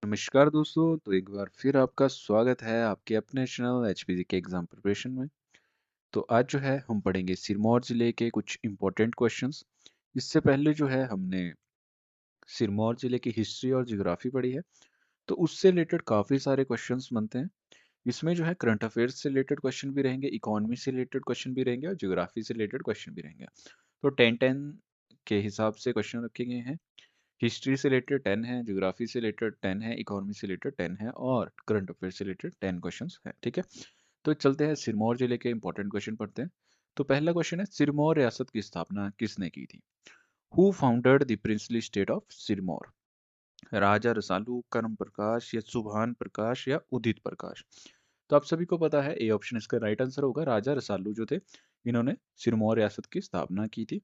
नमस्कार दोस्तों, तो एक बार फिर आपका स्वागत है आपके अपने चैनल एचपीजी के एग्जाम प्रिपरेशन में। तो आज जो है हम पढ़ेंगे सिरमौर जिले के कुछ इम्पोर्टेंट क्वेश्चंस। इससे पहले जो है हमने सिरमौर जिले की हिस्ट्री और ज्योग्राफी पढ़ी है, तो उससे रिलेटेड काफ़ी सारे क्वेश्चंस बनते हैं। इसमें जो है करंट अफेयर्स से रिलेटेड क्वेश्चन भी रहेंगे, इकोनॉमी से रिलेटेड क्वेश्चन भी रहेंगे और ज्योग्राफी से रिलेटेड क्वेश्चन भी रहेंगे। तो 10-10 के हिसाब से क्वेश्चन रखे गए हैं। हिस्ट्री से रिलेटेड 10 है, ज्योग्राफी से रिलेटेड 10 है, इकोनॉमी से रिलेटेड 10 है और करंट अफेयर से रिलेटेड 10 क्वेश्चंस हैं। ठीक है, तो चलते हैं सिरमौर जिले के इंपॉर्टेंट क्वेश्चन पढ़ते हैं। तो पहला क्वेश्चन है, सिरमौर रियासत की स्थापना किसने की थी? Who founded the princely state of Sirmaur? Raja Rasalu, Karm Prakash या सुभान प्रकाश या उदित प्रकाश? तो आप सभी को पता है ए ऑप्शन इसका राइट आंसर होगा। राजा रसालू जो थे, इन्होंने सिरमौर रियासत की स्थापना की थी।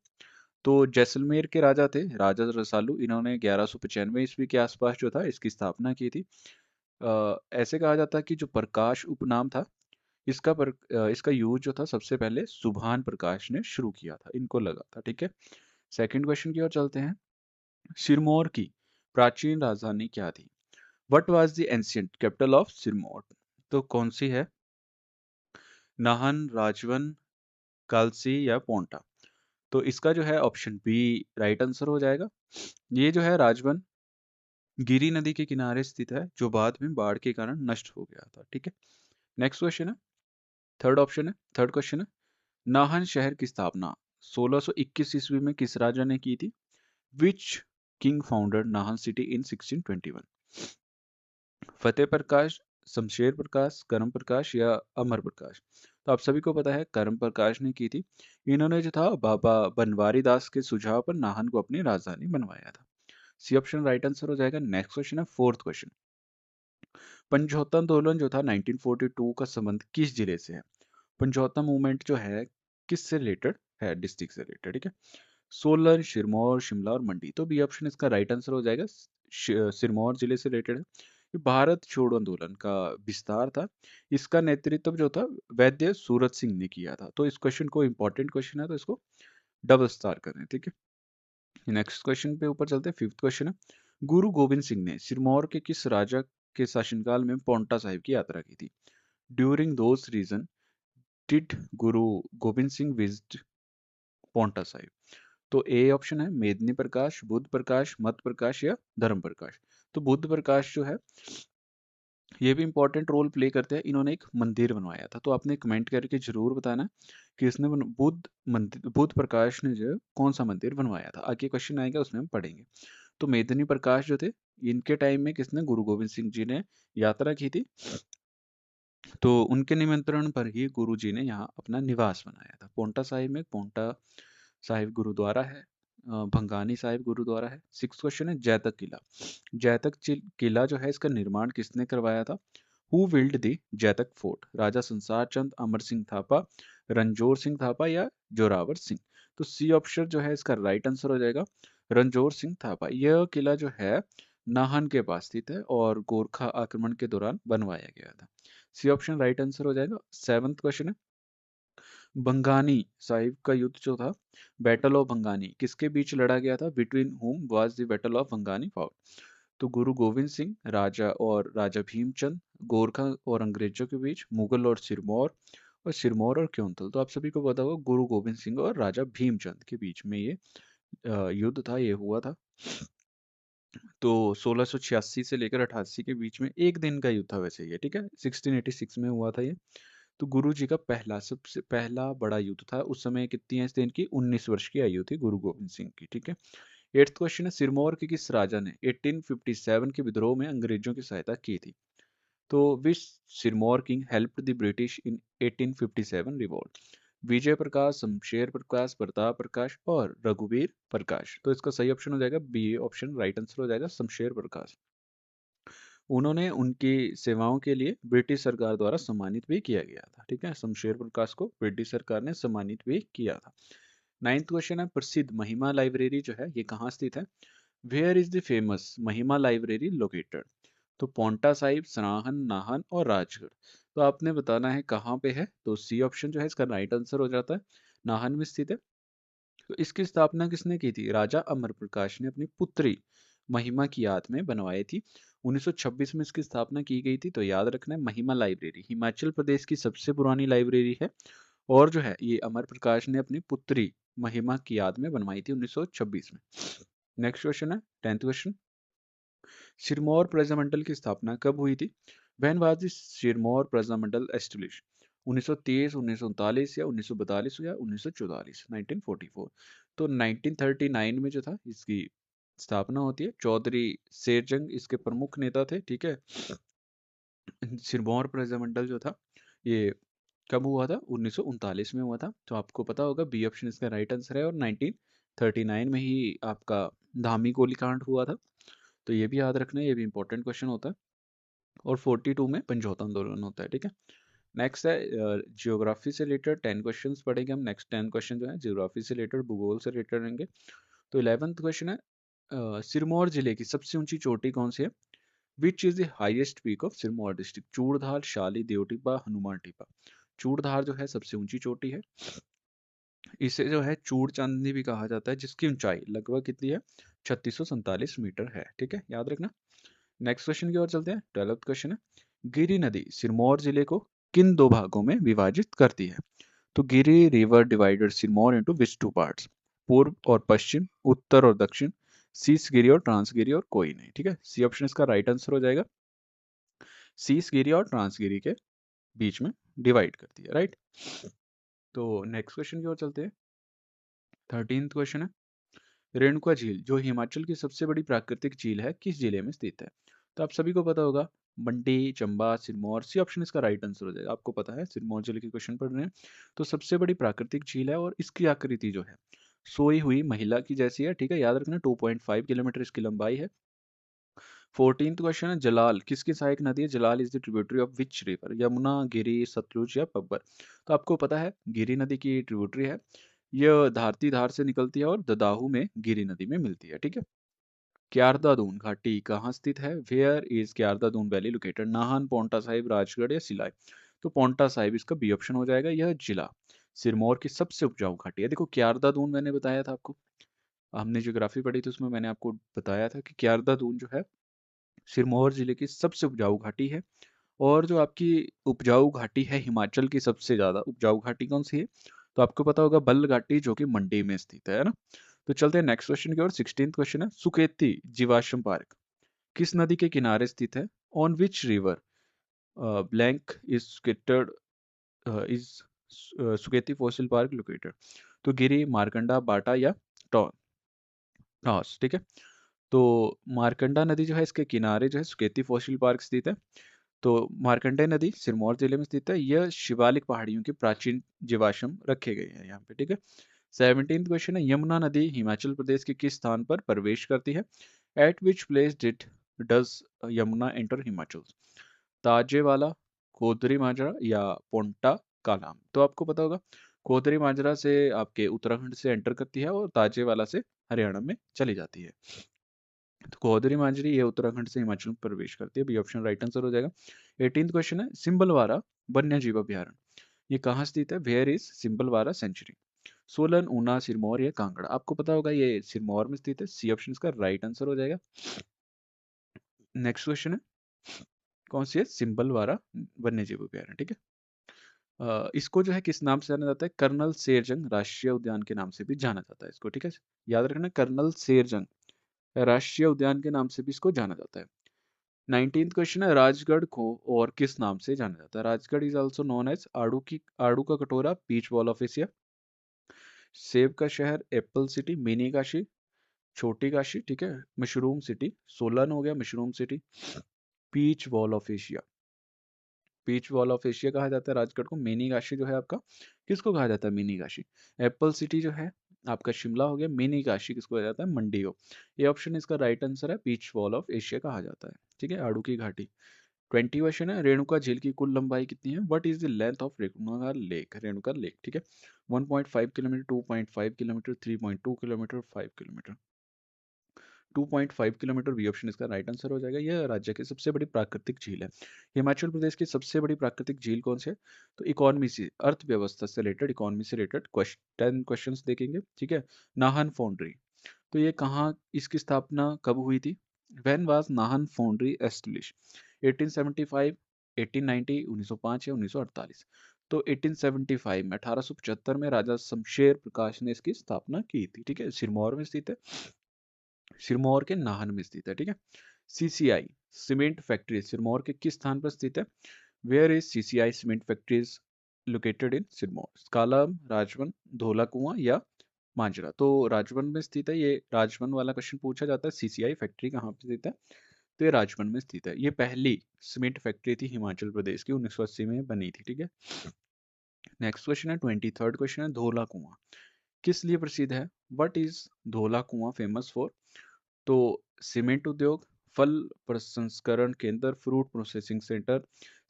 तो जैसलमेर के राजा थे राजा रसालू, इन्होंने 1195 ईस्वी के आसपास जो था इसकी स्थापना की थी। ऐसे कहा जाता है कि जो प्रकाश उपनाम था, इसका यूज जो था सबसे पहले सुभान प्रकाश ने शुरू किया था, इनको लगा था। ठीक है, सेकंड क्वेश्चन की ओर चलते हैं। सिरमौर की प्राचीन राजधानी क्या थी? What was the ancient capital of Sirmaur? तो कौन सी है? नाहन, राजवन, कालसी या पोंटा? तो इसका जो है ऑप्शन बी राइट आंसर हो जाएगा। ये जो है राजवन गिरी नदी के किनारे स्थित है, जो बाद में बाढ़ के कारण नष्ट हो गया था। ठीक है, नेक्स्ट क्वेश्चन है, थर्ड क्वेश्चन है, नाहन शहर की स्थापना 1621 ईस्वी में किस राजा ने की थी? Which king founded Nahan city in 1621? फतेह प्रकाश, शमशेर प्रकाश, करम प्रकाश या अमर प्रकाश? तो आप सभी को पता है करम प्रकाश ने की थी। इन्होंने जो था बाबा बनवारी दास के सुझाव पर नाहन को अपनी राजधानी बनवाया था। सी ऑप्शन राइट आंसर हो जाएगा। नेक्स्ट क्वेश्चन है, फोर्थ क्वेश्चन, पंचहोत्तर आंदोलन जो था 1942 का संबंध किस जिले से है? पंचहोत्तर मूवमेंट जो है किससे रिलेटेड है? डिस्ट्रिक्ट से रिलेटेड। ठीक है, सोलन, सिरमौर, शिमला और मंडी। तो बी ऑप्शन इसका राइट आंसर हो जाएगा, सिरमौर जिले से रिलेटेड है। ये भारत छोड़ो आंदोलन का विस्तार था, इसका नेतृत्व जो था वैद्य सूरत सिंह ने किया था। तो इस क्वेश्चन को इंपॉर्टेंट क्वेश्चन है, तो इसको डबल स्टार करें। ठीक है, नेक्स्ट क्वेश्चन पे ऊपर चलते हैं। फिफ्थ क्वेश्चन है, गुरु गोविंद सिंह ने सिरमौर के किस राजा के शासनकाल में पौंटा साहिब की यात्रा की थी? During those reason did Guru Govind Singh visit Paonta Sahib? तो ए ऑप्शन है मेदिनी प्रकाश, बुद्ध प्रकाश, मत प्रकाश या धर्म प्रकाश? तो बुद्ध प्रकाश जो है ये भी इंपॉर्टेंट रोल प्ले करते हैं, इन्होंने एक मंदिर बनवाया था। तो आपने कमेंट करके जरूर बताना कि बुद्ध प्रकाश ने जो है कौन सा मंदिर बनवाया था। आगे क्वेश्चन आएगा उसमें हम पढ़ेंगे। तो मेदिनी प्रकाश जो थे, इनके टाइम में किसने, गुरु गोविंद सिंह जी ने यात्रा की थी। तो उनके निमंत्रण पर ही गुरु जी ने यहाँ अपना निवास बनाया था पौंटा साहिब में। पौंटा साहिब गुरुद्वारा है, भंगानी साहिब गुरुद्वारा है। सिक्स क्वेश्चन है, जैतक किला। किला जो है इसका निर्माण किसने करवाया था? Who build the Jaitak fort? Raja Sansar Chand, Amar Singh Thapa, रणजोर Singh Thapa या जोरावर सिंह? तो सी ऑप्शन जो है इसका राइट आंसर हो जाएगा, रणजोर सिंह थापा। यह किला जो है नाहन के पास स्थित है और गोरखा आक्रमण के दौरान बनवाया गया था। सी ऑप्शन राइट आंसर हो जाएगा। सेवंथ क्वेश्चन है, बंगानी साहिब का युद्ध जो था, बैटल ऑफ बंगानी, किसके बीच लड़ा गया था? Between whom was the battle of Bangani fought? तो गुरु गोविंद सिंह राजा भीमचंद, गोरखा और अंग्रेजों के बीच, मुगल और सिरमौर और क्योंतल? तो आप सभी को पता होगा गुरु गोविंद सिंह और राजा भीमचंद के बीच में ये युद्ध था, ये हुआ था। तो 1686 से लेकर 88 के बीच में एक दिन का युद्ध था वैसे ये। ठीक है, 1686 में हुआ था ये। तो गुरु जी का सबसे पहला बड़ा युद्ध था। उस समय कितनी एज थी इनकी? 19 वर्ष की आयु थी गुरु गोविंद सिंह की। ठीक है, एट्थ क्वेश्चन है, सिरमौर के किस राजा ने 1857 के विद्रोह में अंग्रेजों की सहायता की थी? तो which Sirmaur king helped the British in 1857 revolt? Vijay Prakash, Shamsher Prakash, Pratap Prakash और रघुवीर प्रकाश? तो इसका सही ऑप्शन हो जाएगा बी ऑप्शन, राइट आंसर हो जाएगा शमशेर प्रकाश। उन्होंने उनकी सेवाओं के लिए ब्रिटिश सरकार द्वारा सम्मानित भी किया गया था। ठीक है, शमशेर प्रकाश को ब्रिटिश सरकार ने सम्मानित भी किया था। नाइन्थ क्वेश्चन है, प्रसिद्ध महिमा लाइब्रेरी जो है ये कहाँ स्थित है? वेयर इज द फेमस महिमा लाइब्रेरी लोकेटेड? तो पौंटा साहिब, सराहन, नाहन और राजगढ़? तो आपने बताना है कहाँ पे है। तो सी ऑप्शन जो है इसका राइट आंसर हो जाता है, नाहन में स्थित है। तो इसकी स्थापना किसने की थी? राजा अमर प्रकाश ने अपनी पुत्री महिमा की याद में बनवाई थी। 1926 में इसकी स्थापना की गई थी। तो याद रखना है, महिमा लाइब्रेरी हिमाचल प्रदेश की सबसे पुरानी लाइब्रेरी है, और जो है ये अमर प्रकाश ने अपनी पुत्री महिमा की याद में बनवाई थी 1926 में। नेक्स्ट क्वेश्चन है 10th क्वेश्चन, सिरमौर प्रजामंडल की स्थापना कब हुई थी? When was the Sirmaur Prajamandal establish? 1923, 1939 या 1942 या 1944? 1944। तो 1939 में जो था इसकी स्थापना होती है। चौधरी शेरजंग इसके प्रमुख नेता थे, ठीक है। सिरमौर प्रजामंडल जो था ये कब हुआ था? 1939 में हुआ था। तो आपको पता होगा बी ऑप्शन इसका राइट आंसर है, और 1939 में ही आपका धामी गोलीकांड हुआ था। तो ये भी याद रखना है, ये भी इंपॉर्टेंट क्वेश्चन होता है। और 42 में समझौता आंदोलन होता है, ठीक है। नेक्स्ट है जियोग्राफी से रिलेटेड 10 क्वेश्चंस पढ़ेंगे हम। नेक्स्ट 10 क्वेश्चन जो है जियोग्राफी से रिलेटेड, भूगोल से रिलेटेड रहेंगे। तो 11th क्वेश्चन है सिरमौर जिले की सबसे ऊंची चोटी कौन सी है? Which is the highest peak of Sirmaur district? Churdhar, शाली, देवटिब्बा, हनुमान टिब्बा? चूड़धार जो है सबसे ऊंची चोटी है। इसे जो है चूड़ चांदनी भी कहा जाता है, जिसकी ऊंचाई लगभग कितनी है? 3647 मीटर है, ठीक है, याद रखना। नेक्स्ट क्वेश्चन की ओर चलते हैं। 12th क्वेश्चन है गिरि नदी सिरमौर जिले को किन दो भागों में विभाजित करती है? तो Giri river divided Sirmaur into विच टू पार्ट्स? पूर्व और पश्चिम, उत्तर और दक्षिण, सीस गिरि और ट्रांस गिरि, और कोई नहीं, ठीक है। सी ऑप्शन इसका राइट आंसर हो जाएगा। सीस गिरि और ट्रांस गिरि के बीच में डिवाइड करती है, राइट। तो नेक्स्ट क्वेश्चन की ओर चलते हैं। 13th क्वेश्चन है रेणुका झील जो हिमाचल की सबसे बड़ी प्राकृतिक झील है किस जिले में स्थित है? तो आप सभी को पता होगा, मंडी, चंबा, सिरमौर। सी ऑप्शन इसका राइट आंसर हो जाएगा। आपको पता है सिरमौर जिले के क्वेश्चन पढ़ रहे हैं। तो सबसे बड़ी प्राकृतिक झील है, और इसकी आकृति जो है सोई हुई महिला की जैसी है, ठीक है, याद रखना। 2.5 किलोमीटर इसकी लंबाई है। 14th क्वेश्चन है जलाल किसकी सहायक नदी है? Jalal is the tributary of which river? Yamuna, Giri, Sutlej या पब्बर? तो आपको पता है गिरी नदी की ट्रिब्यूटरी है। यह धारती धार से निकलती है और ददाहू में गिरी नदी में मिलती है, ठीक है। क्यारदादून घाटी कहाँ स्थित है? Where is Kiardadun valley located? Nahan, Paonta Sahib, Rajgarh या सिलाई? तो पोंटा साहिब इसका बी ऑप्शन हो जाएगा। यह जिला सिरमौर की सबसे उपजाऊ घाटी है। देखो क्यारदादून मैंने बताया था आपको, हमने ज्योग्राफी पढ़ी थी उसमें मैंने आपको बताया था कि क्यारदादून जो है सिरमौर जिले की सबसे उपजाऊ घाटी है। और जो आपकी उपजाऊ घाटी है हिमाचल की सबसे ज्यादा उपजाऊ घाटी कौन सी है? तो आपको पता होगा बल्ल घाटी, जो कि मंडी में स्थित है ना। तो चलते हैं नेक्स्ट क्वेश्चन की ओर। 16th क्वेश्चन है सुकेती जीवाश्म पार्क किस नदी के किनारे स्थित है? On which river blank is स्किटर्ड is Suketi fossil park located? तो गिरी, मारकंडा, बाटा या टॉन टॉस, ठीक है। तो मारकंडा नदी जो है इसके किनारे जो है सुकेती फॉसिल पार्क स्थित है। तो मार्कंडेय नदी सिरमौर जिले में स्थित है। यह शिवालिक पहाड़ियों के प्राचीन जीवाश्म रखे गए हैं यहाँ पे, ठीक है। 17th क्वेश्चन है यमुना नदी हिमाचल प्रदेश के किस स्थान पर प्रवेश करती है? At which place did does Yamuna enter Himachal? Tajewala, Kodri Majra या पोंटा कालाम? तो आपको पता होगा कोदरी माजरा से आपके उत्तराखंड से एंटर करती है, और ताजेवाला से हरियाणा में चली जाती है। तो कोदरी मांजरी ये उत्तराखंड से हिमाचल में प्रवेश करती है। बी ऑप्शन राइट आंसर हो जाएगा। 18th क्वेश्चन है सिंबलवारा वन्य जीव अभ्यारण्य ये कहाँ स्थित है? Where is Simbalbara sanctuary? Solan, Una, Sirmaur या कांगड़ा? आपको पता होगा ये सिरमौर में स्थित है। सी ऑप्शन इसका राइट आंसर हो जाएगा। नेक्स्ट क्वेश्चन है कौन सी है? सिंबलवारा वन्य जीव अभ्यारण्य, ठीक है। इसको जो है किस नाम से जाना जाता है? कर्नल शेरजंग राष्ट्रीय उद्यान के नाम से भी जाना जाता है इसको, ठीक है। याद रखना कर्नल शेरजंग राष्ट्रीय उद्यान के नाम से भी इसको जाना जाता है। 19th क्वेश्चन है राजगढ़ को और किस नाम से जाना जाता है? Rajgarh is also known as आड़ू का कटोरा, पीच वॉल ऑफ एशिया, सेब का शहर, एप्पल सिटी, मिनी काशी, छोटी काशी, ठीक है, मशरूम सिटी। सोलन हो गया mushroom city, peach wall of Asia. Peach wall of Asia कहा जाता है राजगढ़ को। मिनी काशी जो है आपका किसको कहा जाता है? मिनी काशी। एप्पल सिटी जो है आपका शिमला हो गया। मिनी काशी किसको कहा जाता है? मंडी हो। ये ऑप्शन इसका राइट आंसर है, पीच वॉल ऑफ एशिया कहा जाता है, ठीक है, आड़ू की घाटी। 20 क्वेश्चन है रेणुका झील की कुल लंबाई कितनी है? What is the length of Renuka lake? Renuka lake, ठीक है। 1.5 kilometre, 2.5 kilometre, 3.2 kilometre, 5 kilometre? 2.5 kilometre B option इसका राइट आंसर हो जाएगा। यह राज्य की सबसे बड़ी प्राकृतिक झील है। हिमाचल प्रदेश की सबसे बड़ी प्राकृतिक झील कौन सी है? तो इकोनॉमी से, अर्थव्यवस्था से रिलेटेड, इकोनॉमी से रिलेटेड 10 क्वेश्चंस देखेंगे, ठीक है। नाहन फाउंड्री तो ये कहाँ, इसकी स्थापना कब हुई थी? When was Nahan foundry establish? 1875, 1890, 1905 या 1948? तो 1875 में, 1875 में राजा शमशेर प्रकाश ने इसकी स्थापना की थी। ठीक है, सिरमौर में स्थित है, सिरमौर के नाहन में स्थित है। ठीक है, सीसीआई सीमेंट फैक्ट्री सिरमौर के किस स्थान पर स्थित है? Where is CCI cement factories located in Sirmaur? Kala Amb, Rajban, Dhaula Kuan या मांजरा? तो राजवन में स्थित है। ये राजवन वाला क्वेश्चन पूछा जाता है, सीसीआई फैक्ट्री कहाँ पे स्थित है? तो ये राजवन में स्थित है। ये पहली सीमेंट फैक्ट्री थी हिमाचल प्रदेश की, 1980 में बनी थी। ठीक है, नेक्स्ट क्वेश्चन है 23rd क्वेश्चन है, धोला कुआं किस लिए प्रसिद्ध है? व्हाट इज धोला कुआं फेमस फॉर? तो सीमेंट उद्योग, फल प्रसंस्करण केंद्र, fruit processing centre,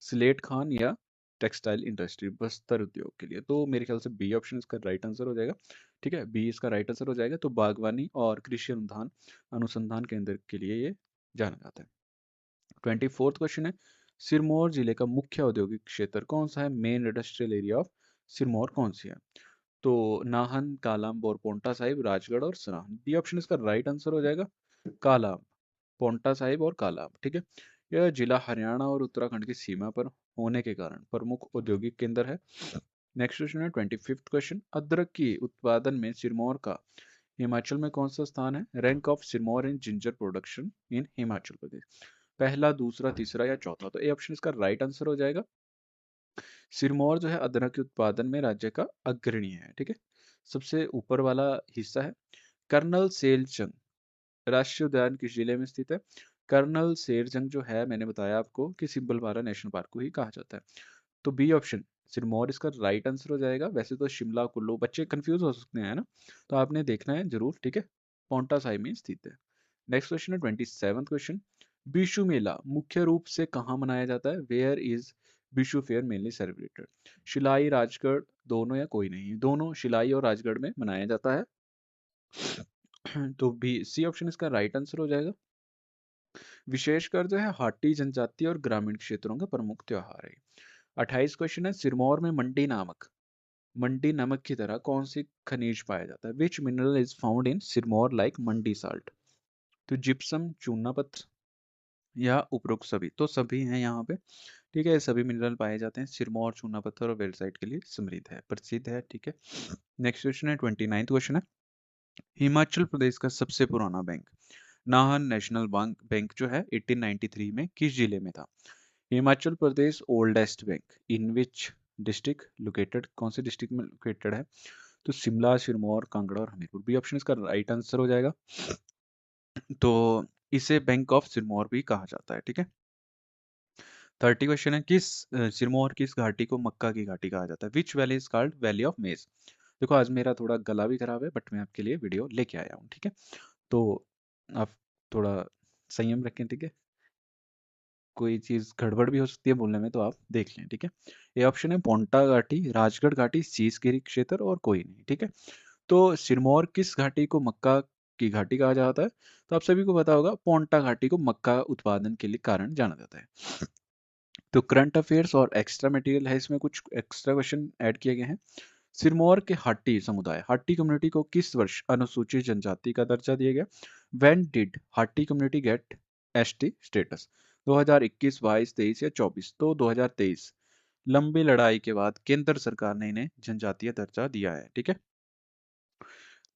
slate Khan या टेक्सटाइल इंडस्ट्री, बस्तर उद्योग के लिए? तो मेरे ख्याल से बी ऑप्शन इसका राइट आंसर हो जाएगा। ठीक है, बी इसका राइट आंसर हो जाएगा। तो बागवानी और कृषि अनुसंधान अनुसंधान केंद्र के लिए ये जाना जाता है। 24th क्वेश्चन है, सिरमौर जिले का मुख्य औद्योगिक क्षेत्र कौन सा है? Main industrial area of Sirmaur कौन सी है? तो नाहन, कालाम, बोरपोंटा साहिब, राजगढ़ और सराहन? डी ऑप्शन इसका राइट आंसर हो जाएगा, कालाम, पोंटा साहिब और कालाम। ठीक है, यह जिला हरियाणा और उत्तराखंड की सीमा पर होने के कारण प्रमुख औद्योगिक केंद्र है। नेक्स्ट क्वेश्चन है 25th क्वेश्चन, अदरक की उत्पादन में सिरमौर का हिमाचल में कौन सा स्थान है? Rank of Sirmaur in ginger production in Himachal Pradesh? पहला, दूसरा, तीसरा या चौथा? तो ए ऑप्शन इसका राइट आंसर हो जाएगा। सिरमौर जो है अदरक के उत्पादन में राज्य का अग्रणी है। ठीक है, सबसे ऊपर वाला हिस्सा है। कर्नल सेलजंग राष्ट्रीय उद्यान किस जिले में स्थित है? कर्नल सेरजंग जो है, मैंने बताया आपको कि सिब्बलपारा नेशनल पार्क को ही कहा जाता है। तो बी ऑप्शन सिरमौर इसका राइट आंसर हो जाएगा। वैसे तो शिमला, कुल्लू, बच्चे कंफ्यूज हो सकते हैं ना, तो आपने देखना है जरूर। ठीक है, पोंटा साहिब में स्थित है। नेक्स्ट क्वेश्चन है 27th क्वेश्चन, बिशु मेला मुख्य रूप से कहाँ मनाया जाता है? Where is Bishu fair mainly celebrated? Shilai, Rajgarh, दोनों या कोई नहीं? दोनों, शिलाई और राजगढ़ में मनाया जाता है। तो बी, सी ऑप्शन इसका राइट आंसर हो जाएगा। विशेषकर जो है हाटी जनजाति और ग्रामीण क्षेत्रों का प्रमुख त्योहार है। 28 क्वेश्चन है, सिरमौर में मंडी नमक की तरह कौन सी खनिज पाया जाता है? विच mineral is found in Sirmaur like Mandi salt? तो जिप्सम, चूना पत्थर या उपरोक्त सभी? तो सभी हैं यहाँ पे। ठीक है, सभी मिनरल पाए जाते हैं। सिरमौर चूना पत्थर और वेलसाइट के लिए समृद्ध है, प्रसिद्ध है। ठीक है, नेक्स्ट क्वेश्चन है 29th क्वेश्चन है, हिमाचल प्रदेश का सबसे पुराना बैंक नाहन नेशनल बैंक जो है 1893 में किस जिले में था? Himachal Pradesh oldest bank in which district located? कौन से डिस्ट्रिक्ट में लोकेटेड है? तो शिमला, सिरमौर, कांगड़ा और हमीरपुर? बी ऑप्शन इसका राइट आंसर हो जाएगा। तो इसे बैंक ऑफ सिरमौर भी कहा जाता है। ठीक है, 30 क्वेश्चन है, सिरमौर किस घाटी को मक्का की घाटी कहा जाता है? विच valley is called valley of मेज? देखो आज मेरा थोड़ा गला भी खराब है, बट मैं आपके लिए वीडियो लेके आया हूँ। ठीक है, तो आप थोड़ा संयम रखें। ठीक है, कोई चीज गड़बड़ भी हो सकती है बोलने में, तो आप देख लें। ठीक है, ये ऑप्शन है पोंटा घाटी, राजगढ़ घाटी, शीशगिरी क्षेत्र और कोई नहीं। ठीक है, तो सिरमौर किस घाटी को मक्का की घाटी कहा जाता है? तो आप सभी को पता होगा, पोंटा घाटी को मक्का उत्पादन के लिए कारण जाना जाता है। तो करंट अफेयर्स और एक्स्ट्रा मटेरियल है, इसमें कुछ एक्स्ट्रा क्वेश्चन ऐड किए गए हैं। सिरमौर के हाटी समुदाय, हाटी कम्युनिटी को किस वर्ष अनुसूचित जनजाति का दर्जा दिया गया? When did Hati community get ST status? 2021, 22, 23 या 24? तो 2023। लंबी लड़ाई के बाद केंद्र सरकार ने इन्हें जनजातीय दर्जा दिया है। ठीक है,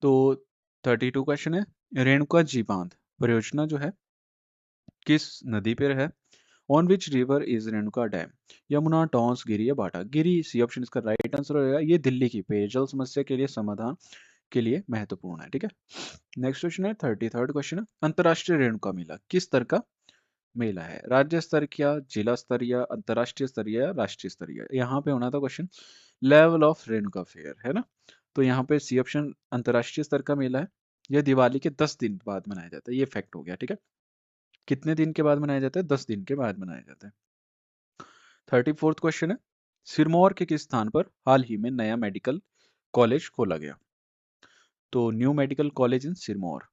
तो 32 क्वेश्चन है, रेणुका जी बांध परियोजना जो है किस नदी पर है? On which river is Renuka dam? Yamuna, Tons, Giri या बाटा? गिरी, सी ऑप्शन इसका राइट आंसर होगा। ये दिल्ली की पेयजल समस्या के लिए समाधान के लिए महत्वपूर्ण है। ठीक है, नेक्स्ट क्वेश्चन है 33rd क्वेश्चन है, अंतरराष्ट्रीय रेणुका मेला किस स्तर का मेला है? राज्य स्तर या जिला स्तर या अंतरराष्ट्रीय स्तर या राष्ट्रीय स्तर? यहाँ पे होना था question level of Renuka fair, है ना? तो यहाँ पे सी ऑप्शन अंतरराष्ट्रीय स्तर का मेला है। यह दिवाली के 10 दिन बाद मनाया जाता है। ये फैक्ट हो गया। ठीक है, कितने दिन के बाद मनाया जाता है? 10 दिन के बाद मनाया जाता है। 34th क्वेश्चन है, सिरमौर के किस स्थान पर हाल ही में नया मेडिकल कॉलेज खोला गया? तो new medical college in Sirmaur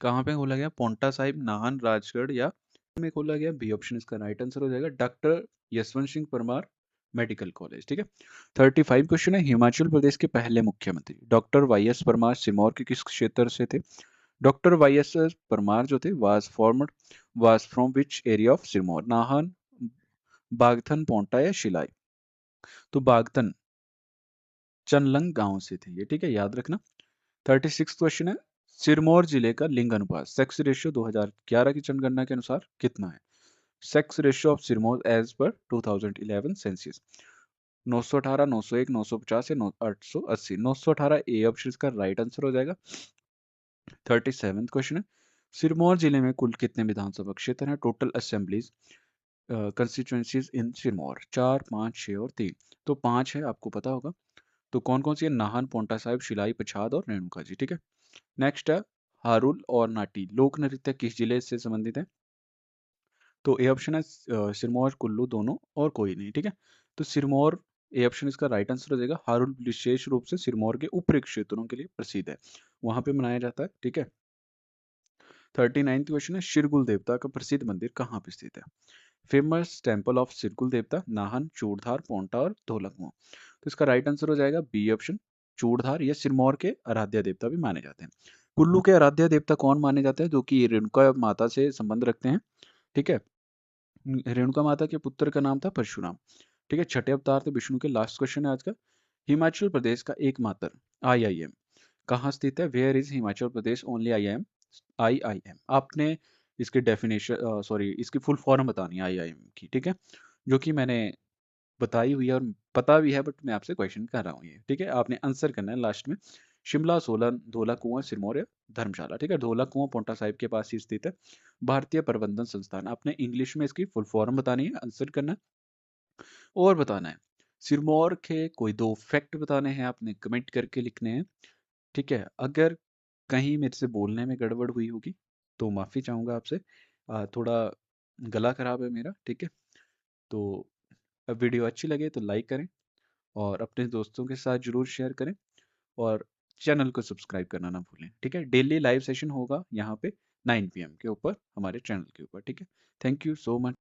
कहाँ पे खोला गया? पोंटा साहिब, नाहन, राजगढ़ या में खोला गया? बी ऑप्शन इसका राइट आंसर हो जाएगा। Doctor Yashwant Singh Parmar medical college, ठीक है। 35 क्वेश्चन है, हिमाचल प्रदेश के पहले मुख्यमंत्री doctor Y S Parmar Sirmaur के किस क्षेत्र से थे? डॉक्टर वाई एस परमार जो थे was from which area of Sirmaur? Nahan, Bagthan, Paonta या शिलाई? तो बागथन चनलंग गांव से थे ये, ठीक है, याद रखना। 36 क्वेश्चन है, सिरमौर जिले का लिंग अनुपात सेक्स रेशियो 2011 की जनगणना के अनुसार कितना है? Sex ratio of Sirmaur as per 2011 census 918, 901, 950 या 880? 918 ए ऑप्शन का राइट आंसर हो जाएगा। 37 क्वेश्चन है, सिरमौर जिले में कुल कितने विधानसभा क्षेत्र हैं? टोटल असेंबलीज कंस्टिट्यूएंसीज इन सिरमौर 4, 5, 6 और 3। तो 5 है, आपको पता होगा। तो कौन कौन सी है? नाहन, पोंटा साहिब, शिलाई, पछाद और रेणुका जी, ठीक है। नेक्स्ट है, हारुल और नाटी लोक नृत्य किस जिले से संबंधित है? तो ए ऑप्शन है सिरमौर, कुल्लू दोनों और कोई नहीं, ठीक है। तो सिरमौर ए ऑप्शन इसका राइट आंसर हो जाएगा। हारुल विशेष रूप से सिरमौर के ऊपरी क्षेत्रों के लिए प्रसिद्ध है, वहां पे मनाया जाता है, ठीक है। 39 क्वेश्चन है, शिरगुल देवता का प्रसिद्ध मंदिर कहाँ पे स्थित है? फेमस टेम्पल ऑफ शिरगुल देवता, नाहन, चूड़धार, पोंटा और ढोलकमुआ? तो इसका राइट आंसर हो जाएगा बी ऑप्शन, चूड़धार। ये सिरमौर के आराध्य देवता भी माने जाते हैं। कुल्लू के आराध्य देवता कौन माने जाते हैं? जो कि रेणुका माता से संबंध रखते हैं, ठीक है। रेणुका माता के पुत्र का नाम था परशुराम, ठीक है। छठे अवतार थे विष्णु के। लास्ट क्वेश्चन है आज का, हिमाचल प्रदेश का एकमात्र आईआईएम कहाँ स्थित है? Where is Himachal Pradesh only IIM? आपने इसके डेफिनेशन सॉरी इसकी फुल फॉर्म बतानी है आईआईएम की, ठीक है, जो कि मैंने बताई हुई है और पता भी है, बट मैं आपसे क्वेश्चन कर रहा हूँ ये, ठीक है। आपने आंसर करना है लास्ट में। शिमला, सोलन, धोला कुआं, सिरमौर या धर्मशाला, ठीक है। धोला कुआं पोंटा साहिब के पास ही स्थित है। भारतीय प्रबंधन संस्थान, आपने इंग्लिश में इसकी फुल फॉर्म बतानी है, आंसर करना है और बताना है। सिरमौर के कोई दो फैक्ट बताने हैं, आपने कमेंट करके लिखने हैं, ठीक है। अगर कहीं मेरे से बोलने में गड़बड़ हुई होगी तो माफ़ी चाहूँगा आपसे। थोड़ा गला खराब है मेरा, ठीक है। तो वीडियो अच्छी लगे तो लाइक करें और अपने दोस्तों के साथ ज़रूर शेयर करें और चैनल को सब्सक्राइब करना ना भूलें, ठीक है। डेली लाइव सेशन होगा यहाँ पे 9 PM के ऊपर हमारे चैनल के ऊपर, ठीक है। Thank you so much.